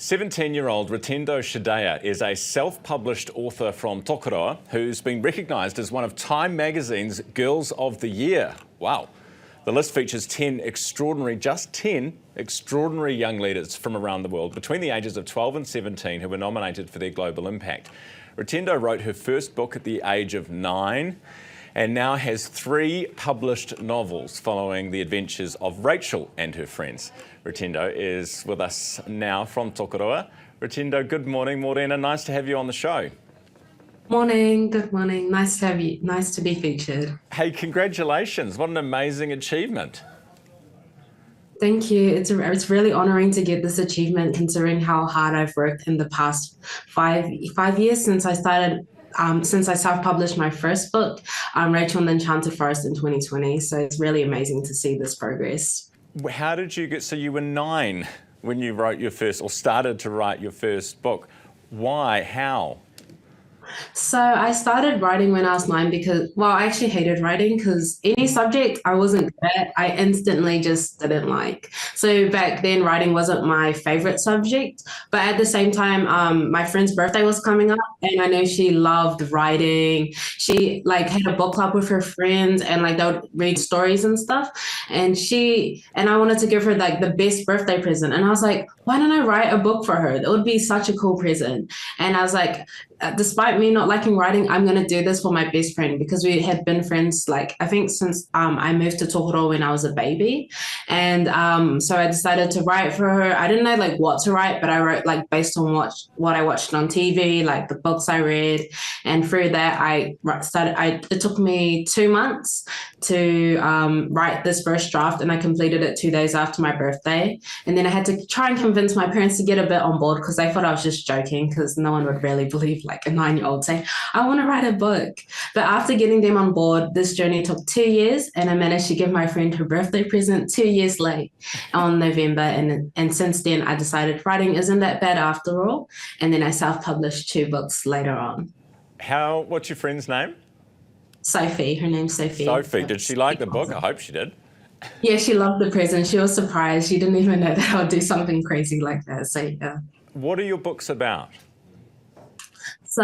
17-year-old Rutendo Shadaya is a self-published author from Tokoroa who's been recognised as one of Time magazine's Girls of the Year. Wow. The list features 10 extraordinary young leaders from around the world between the ages of 12 and 17 who were nominated for their global impact. Rutendo wrote her first book at the age of 9 and now has 3 published novels following the adventures of Rachel and her friends. Rutendo is with us now from Tokoroa. Rutendo, good morning. Morena, nice to have you on the show. Morning, good morning. Nice to have you. Nice to be featured. Hey, congratulations. What an amazing achievement. Thank you. It's really honouring to get this achievement considering how hard I've worked in the past five years since I started since I self-published my first book, Rachel and the Enchanted Forest in 2020. So it's really amazing to see this progress. How did you get, so you were 9 when you wrote your first, or started to write your first book. Why? How? So I started writing when I was 9 because, well, I actually hated writing because any subject I wasn't good at, I instantly just didn't like. So back then, writing wasn't my favorite subject. But at the same time, my friend's birthday was coming up and I know she loved writing. She had a book club with her friends and they would read stories and stuff. And I wanted to give her the best birthday present. And I was like, why don't I write a book for her? That would be such a cool present. And I was like, despite me not liking writing, I'm going to do this for my best friend because we had been friends, I think since I moved to Tokoroa when I was a baby. And so I decided to write for her. I didn't know what to write, but I wrote based on what I watched on TV, the books I read. And through that, it took me 2 months to write this first draft, and I completed it 2 days after my birthday. And then I had to try and convince my parents to get a bit on board because they thought I was just joking because no one would really believe a 9-year-old saying, I want to write a book. But after getting them on board, this journey took 2 years and I managed to give my friend her birthday present 2 years late on November. And since then, I decided writing isn't that bad after all. And then I self-published 2 books later on. What's your friend's name? Sophie. Her name's Sophie. Sophie. Did she like the book? I hope she did. Yeah, she loved the present. She was surprised. She didn't even know that I would do something crazy like that. So, yeah. What are your books about? So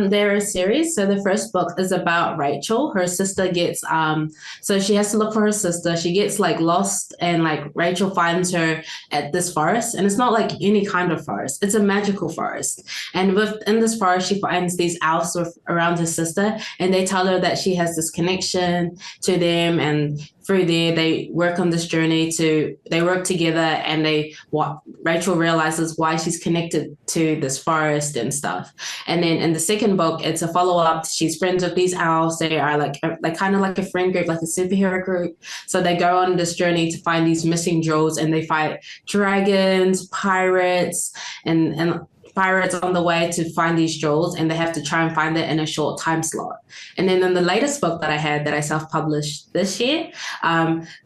they're a series. So the first book is about Rachel. Her sister gets, so she has to look for her sister. She gets lost and Rachel finds her at this forest. And it's not any kind of forest. It's a magical forest. And within this forest, she finds these elves around her sister. And they tell her that she has this connection to them. And through there, they work on this journey they work together and Rachel realizes why she's connected to this forest and stuff. And then in the second book, it's a follow-up. She's friends with these owls. They are kind of like a friend group, like a superhero group. So they go on this journey to find these missing jewels and they fight dragons, pirates, and pirates on the way to find these jewels, and they have to try and find it in a short time slot. And then in the latest book that I self-published this year,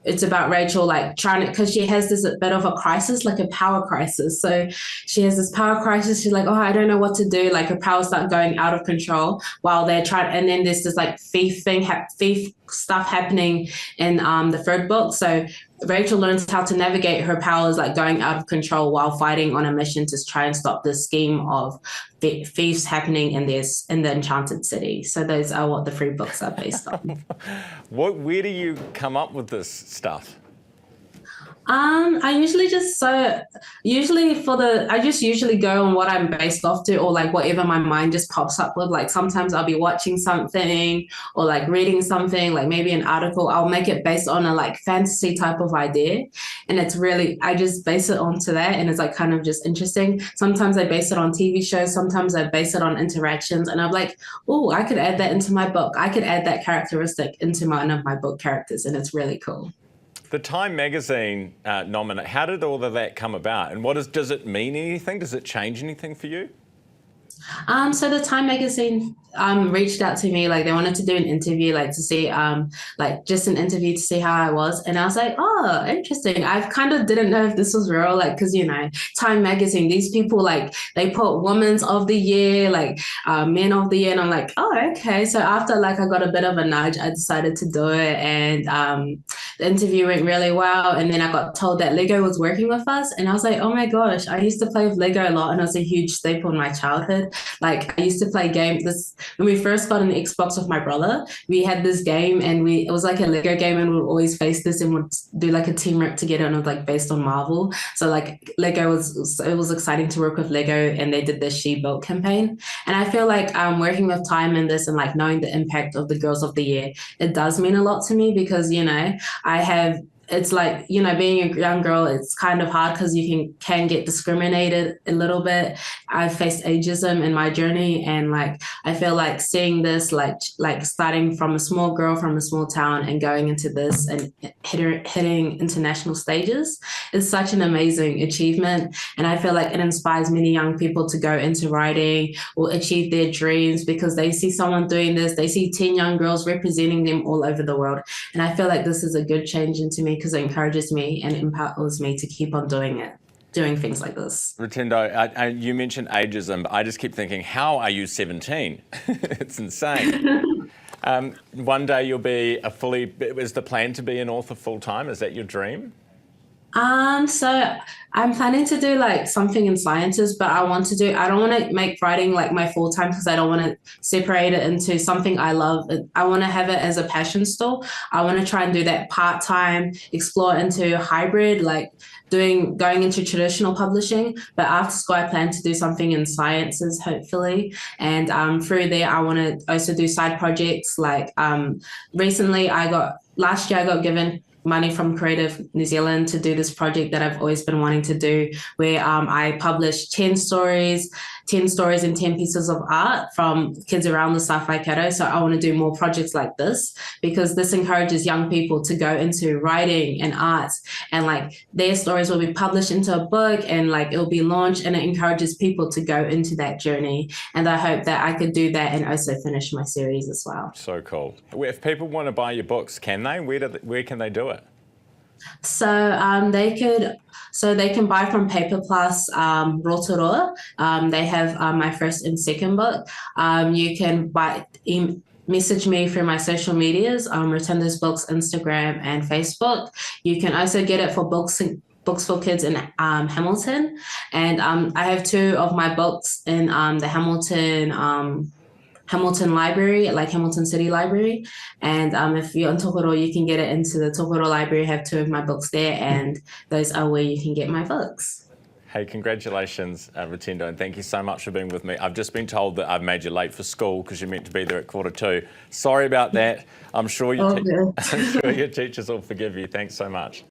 it's about Rachel trying to, because she has this bit of a crisis, a power crisis. So she has this power crisis. She's oh, I don't know what to do. Her powers start going out of control while they're trying, and then there's this thief stuff happening in the third book. So Rachel learns how to navigate her powers going out of control while fighting on a mission to try and stop this scheme of thieves happening in the Enchanted City. So those are what the 3 books are based on. Where do you come up with this stuff? I usually usually go on what I'm based off to, or whatever my mind just pops up with. Sometimes I'll be watching something or reading something, maybe an article. I'll make it based on a fantasy type of idea, and it's really, I just base it onto that, and it's kind of just interesting. Sometimes I base it on TV shows, sometimes I base it on interactions, and I'm oh, I could add that into my book. I could add that characteristic into one of my book characters, and it's really cool. The Time magazine nominate, how did all of that come about? And does it mean anything? Does it change anything for you? So the Time magazine reached out to me, like they wanted to do an interview, like to see like just an interview to see how I was, and I was like, oh, interesting. I kind of didn't know if this was real, like because Time magazine, these people like they put Women's of the Year, like Men of the Year, and I'm like, oh, okay. So after like I got a bit of a nudge, I decided to do it, and the interview went really well. And then I got told that Lego was working with us, and I was like, oh my gosh, I used to play with Lego a lot, and it was a huge staple in my childhood. Like I used to play games. This when we first got an Xbox with my brother, we had this game, and it was like a Lego game, and we'd always face this and would do like a team rep together, and it was like based on Marvel. So like Lego was it was exciting to work with Lego, and they did this She Built campaign. And I feel like working with Time in this and like knowing the impact of the Girls of the Year, it does mean a lot to me because I have it's like being a young girl, it's kind of hard because you can get discriminated a little bit. I've faced ageism in my journey, and like I feel like seeing this like starting from a small girl from a small town and going into this and hitting international stages is such an amazing achievement. And I feel like it inspires many young people to go into writing or achieve their dreams because they see someone doing this, they see 10 young girls representing them all over the world. And I feel like this is a good change into me because it encourages me and empowers me to keep on doing things like this. Rutendo, you mentioned ageism. I just keep thinking, how are you 17? It's insane. One day you'll be is the plan to be an author full time? Is that your dream? So I'm planning to do like something in sciences, but I don't want to make writing like my full time because I don't want to separate it into something I love. I want to have it as a passion still. I want to try and do that part time, explore into hybrid, like going into traditional publishing. But after school, I plan to do something in sciences, hopefully. And through there, I want to also do side projects. Like last year, I got given money from Creative New Zealand to do this project that I've always been wanting to do, where I published 10 stories and 10 pieces of art from kids around the South Waikato. So I want to do more projects like this because this encourages young people to go into writing and arts, and like their stories will be published into a book and like it'll be launched, and it encourages people to go into that journey. And I hope that I could do that and also finish my series as well. So cool. If people want to buy your books, can they? Where can they do it? So they can buy from Paper Plus, Rotorua. They have my first and second book. You can message me through my social medias, Rutendo's Books, Instagram and Facebook. You can also get it for Books for Kids in Hamilton, and I have two of my books in the Hamilton Library, like Hamilton City Library. And if you're in Tokoroa, you can get it into the Tokoroa Library. I have two of my books there, and those are where you can get my books. Hey, congratulations, Rutendo, and thank you so much for being with me. I've just been told that I've made you late for school because you're meant to be there at 1:45. Sorry about that. I'm sure your teachers will forgive you. Thanks so much.